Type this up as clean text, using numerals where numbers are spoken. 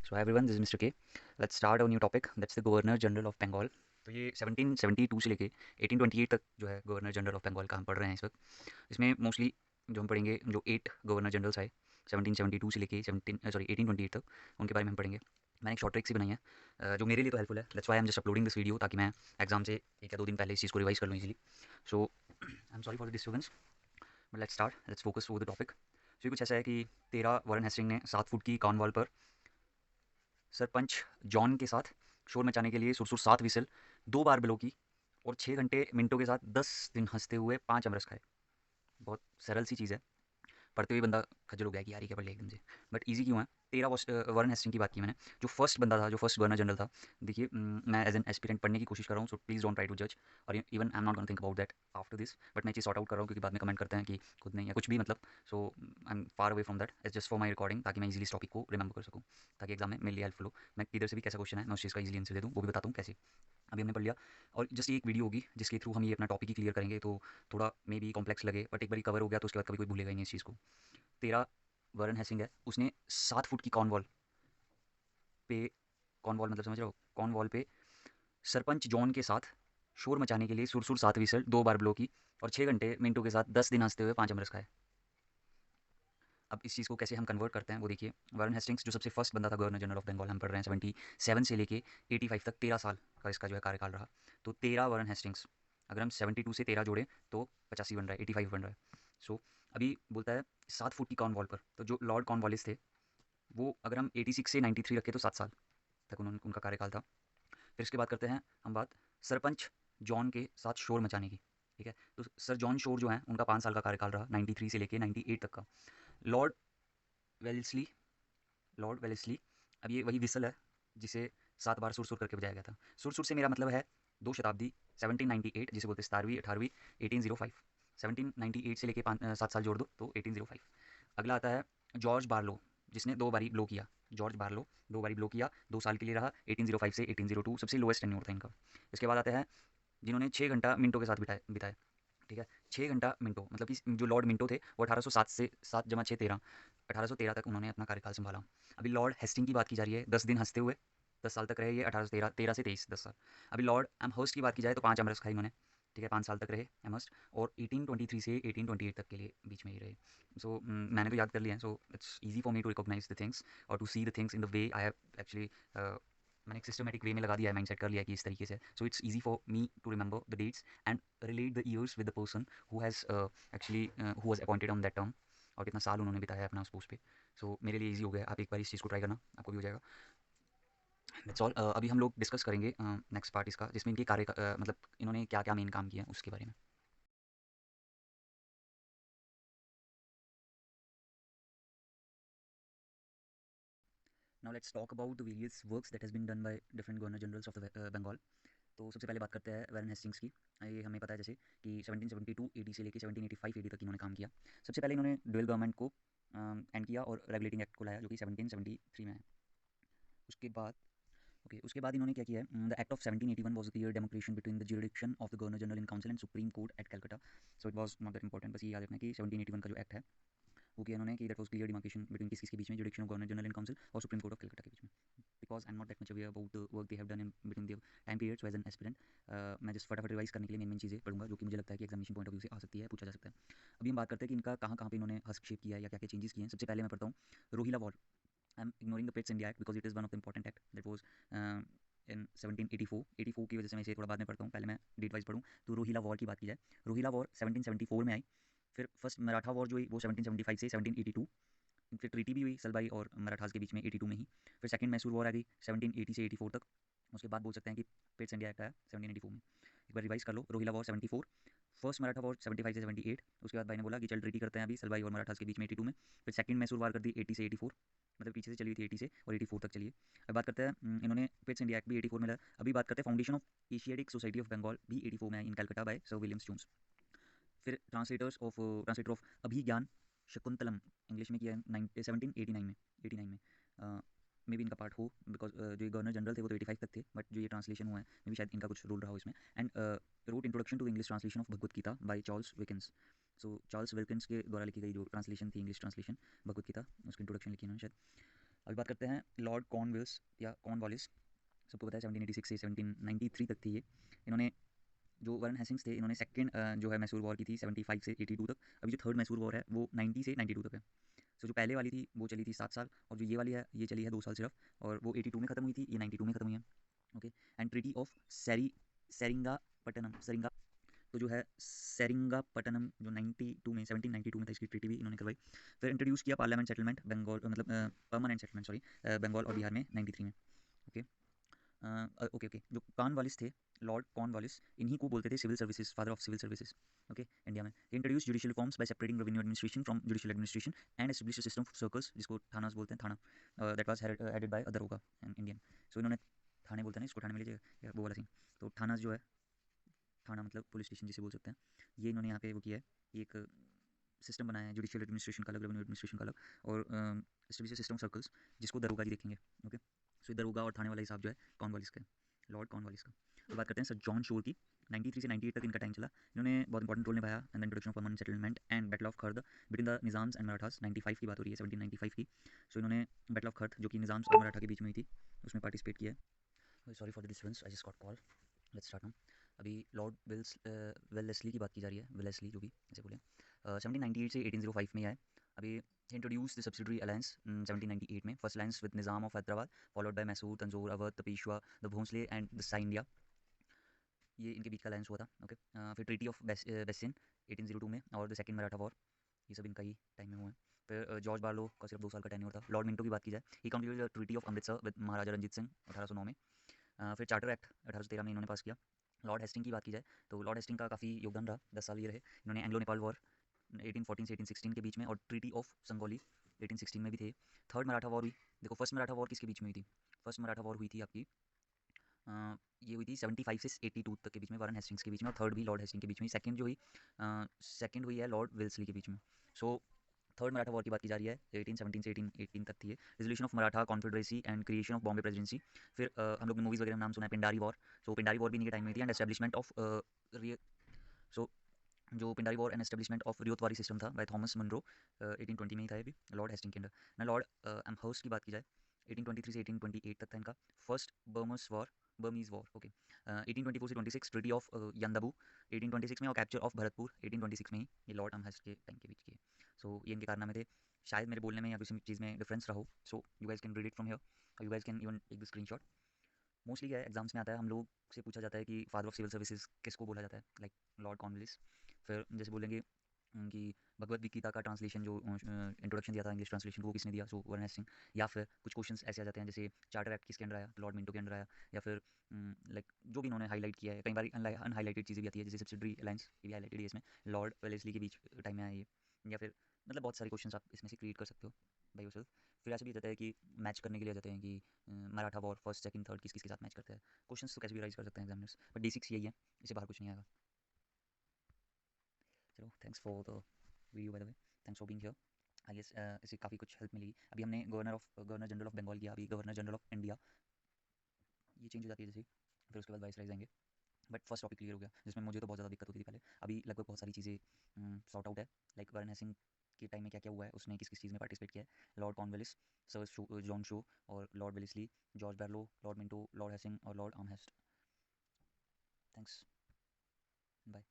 So hi everyone, this is Mr. K. Let's start a new topic. That's the Governor General of Bengal. तो ये 1772 से लेके 1828 तक जो है गवर्नर जनरल ऑफ बंगाल का हम पढ़ रहे हैं इस वक्त। इसमें मोस्टली जो हम पढ़ेंगे जो 8 गवर्नर जनरल्स आए 1772 से लेके 1828 तक, उनके बारे में हम पढ़ेंगे। मैंने एक शॉर्ट ट्रिक सी बनाई है जो मेरे लिए तो हेल्पफुल है। That's why I am just uploading this video, ताकि मैं एग्जाम से 1 या 2 दिन पहले इस चीज़ को रिवाइज कर लूँ easily. So I am sorry for the disturbance, but let's start, let's focus over the topic. So ये कुछ ऐसा है कि 13 वारन हेस्टिंग ने 7 फुट की कॉर्नवॉल पर सरपंच जॉन के साथ शोर मचाने के लिए सुरसुर 7 विसल 2 बार ब्लो की और 6 घंटे मिनटों के साथ 10 दिन हंसते हुए 5 अमरस खाए। बहुत सरल सी चीज़ है, पढ़ते हुए बंदा खज्जल हो गया कि यार ये क्या पढ़ लिया एकदम से। बट इजी क्यों है? 13 वारन हेस्टिंग की बात की मैंने, जो फर्स्ट बंदा था, जो फर्स्ट गवर्नर जनरल था। देखिए, मैं एज एन एस्पिरेंट पढ़ने की कोशिश कर रहा हूँ, so please don't try to जज, और even I am not gonna think about that after this. But मैं चीज़ सॉर्ट आउट कर रहा हूँ क्योंकि बाद में कमेंट करते हैं कि खुद नहीं या कुछ भी, मतलब। So I am far away from that, it's just for my recording, ताकि मैं इजीली इस टॉपिक को रिमेंबर कर सकूँ, ताकि एग्जाम में मेरे लिए हेल्पफुल हो। मैं किधर से भी कैसा क्वेश्चन है मैं उस चीज़ का इजीली आंसर दे दूँ, वो भी बताता हूँ कैसे। अभी हमने पढ़ लिया, और जस्ट एक वीडियो होगी जिसके थ्रू हम ये अपना टॉपिक ही क्लियर करेंगे, तो थोड़ा मे बी कॉम्प्लेक्स लगे, बट एक बार कवर हो गया तो उसके बाद कभी कोई भूलेगा ही नहीं इस चीज़ को। 13 वारन हेसिंग है, उसने 7 फुट की कॉर्नवॉल पे, कॉर्नवॉल मतलब समझ रहे हो, कॉर्नवॉल पे सरपंच जॉन के साथ शोर मचाने के लिए सुरसुर 7 विसल 2 बार ब्लो की और 6 घंटे मिनटों के साथ 10 दिन हंसते हुए 5 अमरस खाए। अब इस चीज़ को कैसे हम कन्वर्ट करते हैं वो देखिए। वारन हेस्टिंग्स जो सबसे फर्स्ट बंदा था गवर्नर जनरल ऑफ बंगाल, हम पढ़ रहे हैं 77 से लेके 85 तक, 13 साल का इसका जो है कार्यकाल रहा। तो 13 वारन हेस्टिंग्स, अगर हम 72 से 13 जोड़ें तो 85 बन रहा है, 85 बन रहा है। सो अभी बोलता है 7 फुट की कॉर्नवॉल पर, तो जो लॉर्ड कॉर्नवालिस थे, वो अगर हम 86 से 93 रखें तो 7 साल तक उनका कार्यकाल था। फिर इसके बाद करते हैं हम बात सरपंच जॉन के साथ शोर मचाने की। ठीक है, तो सर जॉन शोर जो हैं उनका 5 साल का कार्यकाल रहा, 93 से लेके 98 तक का। लॉर्ड वेल्सली, लॉर्ड वेलेस्ली, अब ये वही विसल है जिसे 7 बार सुर सुर करके बजाया गया था। सुर सुर से मेरा मतलब है 2 शताब्दी, 1798 जिसे बोलते हैं 17वीं 18वीं, 1805। 1798 से लेके 7 साल जोड़ दो तो 1805। अगला आता है जॉर्ज बार्लो, जिसने 2 बारी ब्लो किया। जॉर्ज बार्लो 2 बारी ब्लो किया, 2 साल के लिए रहा, 1805 से 1802, सबसे लोएस्ट टेन्योर था इनका। इसके बाद आते हैं जिन्होंने 6 घंटा मिनटों के साथ बिताए बिताए। ठीक है, 6 घंटा मिनटों मतलब कि जो लॉर्ड मिंटो थे वो 1807 से 7 + 6 = 13, 1813 तक उन्होंने अपना कार्यकाल संभाला। अभी लॉर्ड हेस्टिंग की बात की जा रही है, 10 दिन हंसते हुए 10 साल तक रहे ये, 1813 13 से 23 10 साल। अभी लॉर्ड एमहर्स्ट की बात की जाए तो 5 अमरस खाई इन्होंने। ठीक है, 5 साल तक रहे एमहर्स्ट, और 1823 से 1828 तक के लिए बीच में ही रहे। सो मैंने तो याद कर लिया है, so it's easy for me to recognise the things और to see the things in the way I have actually, मैंने एक सिस्टमेटिक वे में लगा दिया है, माइंड सेट कर लिया है कि इस तरीके से। So it's easy for me to remember the dates and relate the years with the person who has actually who was appointed on that term, और कितना साल उन्होंने बिताया है अपना उस पोस्ट पे। सो मेरे लिए ईजी हो गया, आप एक बार इस चीज़ को ट्राई करना, आपको भी हो जाएगा। That's all. अभी हम लोग डिस्कस करेंगे नेक्स्ट पार्ट इसका, जिसमें इनके मतलब इन्होंने क्या क्या मेन काम किया है उसके बारे में। Now let's talk about the various works that has been done by different governor generals of the Bengal. तो सबसे पहले बात करते हैं वैरन हेस्टिंग्स की। ये हमें पता है जैसे कि 1772 एडी से लेके 1785 एडी तक इन्होंने काम किया। सबसे पहले इन्होंने ड्यूअल गवर्नमेंट को एंड किया और रेगुलेटिंग एक्ट को लाया, जो कि 1773 में है। उसके बाद उसके बाद इन्होंने क्या किया है, the act of 1781 was the clear demarcation between the jurisdiction of the Governor general in Council and Supreme Court at Calcutta. So it was not that important, बस ये याद रखना कि 1781 का जो एक्ट है वो किया इन्होंने कि that was clear demarcation between किस किस के बीच में, jurisdiction of governor general in council और सुप्रीम कोर्ट ऑफ कलकत्ता के बीच में। Because I am not that much aware about the work they have done in between the time periods as an aspirant. मैं जस्ट फटाफट revise करने के लिए main main चीज़ें पढ़ूंगा जो कि मुझे लगता है कि एग्जामिनेशन पॉइंट ऑफ व्यू से आ सकती है, पूछा जा सकता है। अभी हम बात करते हैं कि इनका कहाँ कहाँ पे इन्होंने हस्तक्षेप किया है या क्या क्या चेंजेस किए हैं। सबसे पहले मैं पढ़ता हूँ Rohilla war. I am ignoring the Pitt's India Act because it is one of the important act that was in 1784। 84 की वजह से मैं इसे थोड़ा बाद में पढ़ता हूँ, पहले मैं डेट वाइज पढ़ूँ। तो रोहिला वॉर की बात की जाए, रोहिला वॉर 1774 में आई। फिर फर्स्ट मराठा वॉर जो हुई वो 1775 से 1782। फिर ट्रीटी भी हुई सलबाई और मराठास के बीच में 82 में ही। फिर सेकंड मैसूर वॉर आ गई 1780 से 84 तक। उसके बाद बोल सकते हैं कि पिट्स इंडिया एक्ट आया 1784 में। एक बार रिवाइज कर लो, Rohilla war 74, first Maratha war 75 से 78। उसके बाद भाई ने बोला कि चल ट्रीटी करते हैं अभी सलबाई और मराठास के बीच में 82 में। फिर सेकंड मैसूर वार कर दी 80 से 84, मतलब पीछे से चली हुई थी 80 से और 84 तक चलिए। अब बात करते हैं इन्होंने पिट्स इंडिया एक्ट भी 84 में लाया। अभी बात करते हैं foundation of Asiatic Society of Bengal भी 84 में आई in Calcutta by Sir Williams Jones. फिर translator of Abhijnana Shakuntalam English में किया है 1789 में, 89 में। मे बी इनका पार्ट हो बिकॉज जो ये गवर्नर जनरल थे वो तो 85 तक थे, बट जो ये ट्रांसलेशन हुआ है मे बी शायद इनका कुछ रोल रहा हो इसमें। And wrote introduction to English translation of Bhagavad Gita by Charles Wilkins. So Charles Wilkins के द्वारा लिखी गई जो ट्रांसलेशन थी, इंग्लिश ट्रांसलेशन भगवत गीता, उसकी इंट्रोडक्शन लिखी उन्होंने शायद। अभी बात करते हैं लॉर्ड कॉर्नवालिस या कॉर्नवालिस। सबको पता है 1786 से 1793 तक थी ये। इन्होंने जो वारन हेस्टिंग्स थे, इन्होंने सेकंड जो है मैसूर वॉर की थी 75 से 82 तक। अभी जो थर्ड मैसूर वॉर है वो 90 से 92 तक है। सो जो पहले वाली थी वो चली थी 7 साल, और जो ये वाली है ये चली है 2 साल सिर्फ, और वो 82 में खत्म हुई थी, ये 92 में खत्म हुई है। ओके। एंड ट्रीटी ऑफ सेरिंगा, तो जो है सेरिंगापट्टनम जो 92 में 1792 में था, इसकी ट्रीटी भी इन्होंने करवाई। फिर इंट्रोड्यूस किया पार्लियामेंट सेटलमेंट बंगाल, मतलब परमानेंट सेटलमेंट, सॉरी, बंगाल और बिहार में 93 में। ओके। ओके ओके, जो कॉर्नवालिस थे, लॉर्ड कॉर्नवालिस, इन्हीं को बोलते थे civil services, father of civil services. Okay. India में introduce judicial reforms by separating revenue administration from judicial administration and establish system of circles, जिसको थानास बोलते हैं, thana, that was headed by daroga and Indian. सो इन्होंने थाने बोलते हैं ना इसको, थाने में लीजिएगा, वो वाला सीन। तो थानास जो है, थाना मतलब पुलिस स्टेशन जिसे बोल सकते हैं, ये इन्होंने यहाँ पे वो किया है, एक सिस्टम बनाया है जुडिशियल एडमिनिस्ट्रेशन का अलग, रेवेन्यू एडमिनिस्ट्रेशन का अलग, और एस्टेब्लिश सिस्टम सर्कल्स, जिसको दरोगा जी देखेंगे। ओके। सो दरोगा और थाने वाला हिसाब जो है कॉर्नवालिस का है, लॉर्ड कॉर्नवालिस का। तो बात करते हैं सर जॉन शोर की। 93 से 98 तक इनका टाइम चला। इन्होंने बहुत इंपॉर्टेंट रोल निभाया in the introduction of permanent settlement and battle of Khurd between the Nizams and Marathas. 95 की बात हो रही है, 1795 की। सो इन्होंने बैटल ऑफ खर्द, जो कि निजाम्स और मराठा के बीच में हुई थी, उसमें पार्टिसिपेट किया है। Sorry for the disturbance, I just got call. Let's start now. अभी लॉर्ड वेलेस्ली की बात की जा रही है, वेलेस्ली जो भी ऐसे बोले। 1798 से 1805 में आए। अभी इंट्रोड्यूस द सब्सिडरी अलायंस 1798 में। First alliance with Nizam of Hyderabad, followed by Mysore, Tanjore, Awadh, the Peshwa, the Bhonsle and the Scindia. ये इनके बीच का अलायंस हुआ था। ओके। फिर ट्रीटी ऑफ बेसिन 1802 में, और द सेकंड मराठा वॉर, ये सब इनका ही टाइम में हुआ है। फिर जॉर्ज बार्लो का सिर्फ 2 साल का टेन्योर था। लॉर्ड मिंटो की बात की जाए, he completed the treaty of Amritsar with Maharaja Ranjit Singh 1809 में। फिर चार्टर एक्ट 1813 में इन्होंने पास किया। लॉर्ड हेस्टिंग की बात की जाए तो लॉर्ड हेस्टिंग का काफ़ी योगदान रहा, 10 साल ये रहे। इन्होंने एंग्लो नेपाल वॉर 1814 से 1816 के बीच में, और ट्रीटी ऑफ संगोली 1816 में भी थे। थर्ड मराठा वॉर हुई। देखो फर्स्ट मराठा वॉर किसके बीच में हुई थी? फर्स्ट मराठा वॉर हुई थी आपकी, ये हुई थी 75 से 82 तक के बीच में, वारन हेस्टिंग्स के बीच में, और थर्ड भी लॉर्ड हेस्टिंग के बीच में। सेकंड जो हुई, सेकंड हुई है लॉर्ड वेल्सली के बीच में। सो थर्ड मराठा वॉर की बात की जा रही है, 1817 से 1818 तक थी ये। Resolution of Maratha confederacy and creation of Bombay presidency. फिर हम लोग ने मूवीज़ वगैरह में नाम सुना है, पिंडारी वॉर। सो पिंडारी वॉर भी इनके टाइम में थी। एंड एस्टेब्लिशमेंट ऑफ सो जो Pindari war and establishment of Ryotwari system था बाय थॉमस मनरो, 1820 में ही था ये भी, लॉर्ड हेस्टिंग के अंडर ना। लॉर्ड एमहर्स्ट की बात की जाए, 1823 से 1828 तक था इनका। First Burmese war. ओके। 1824 से 26 ट्रीटी ऑफ यंदाबू 1826 में, और कैप्चर ऑफ भरतपुर 1826 में ही, ये लॉर्ड एमहर्स्ट के टाइम के बीच के। सो ये इनके कारनामे थे। शायद मेरे बोलने में या किसी चीज़ में डिफरेंस रहो, so you guys can read it from here, और you guys can even take the screenshot. Mostly क्या है, एग्जाम्स में आता है, हम लोग से पूछा जाता है कि फादर ऑफ सिविल सर्विसेज किसको बोला जाता है, लाइक लॉर्ड कॉर्नवालिस। फिर जैसे बोलेंगे कि भगवद गीता का ट्रांसलेशन जो इंट्रोडक्शन दिया था इंग्लिश ट्रांसलेशन को, वो किसने दिया? सो वारन हेस्टिंग। या फिर कुछ क्वेश्चंस ऐसे आ जाते हैं जैसे चार्टर एक्ट किसके अंडर आया? लॉर्ड मिंटो के अंडर आया। या फिर लाइक जो भी इन्होंने हाईलाइट किया है, कई बार अनहाईलाइटेड चीज़ें भी आती है, जैसे सब्सिडरी अलायंस, ये भी हाईलाइटेड है इसमें, लॉर्ड वेलेस्ली के बीच टाइम में आया ये। या फिर मतलब बहुत सारे क्वेश्चंस आप इसमें से क्रिएट कर सकते हो बाई योरसेल्फ। फिर ऐसे भी आ जाता है कि मैच करने के लिए आ जाते हैं कि Maratha war first second third किस किस के साथ मैच करता है। क्वेश्चंस तो कैसे भी राइज कर सकते हैं एग्जामिनर्स, बट D6 यही है, इससे बाहर कुछ नहीं आएगा। चलो, thanks for the video by the way, thanks for being here. I guess इससे काफ़ी कुछ हेल्प मिलेगी। अभी हमने गवर्नर जनरल ऑफ बंगाल किया, अभी गवर्नर जनरल ऑफ इंडिया, ये चेंज हो जाती है जैसे, फिर उसके बाद वाइस राइज आएंगे। बट फर्स्ट टॉपिक क्लियर हो गया, जिसमें मुझे तो बहुत ज़्यादा दिक्कत होती थी पहले। अभी लगभग बहुत सारी चीज़ें सॉर्ट आउट है, लाइक वारन हेस्टिंग के टाइम में क्या क्या हुआ है, उसने किस किस चीज़ में पार्टिसिपेट किया है। Lord Cornwallis, Sir John Shore और Lord Wellesley, George Barlow, Lord Minto, Lord Hasting और लॉर्ड आर्महेस्ट। Thanks, bye.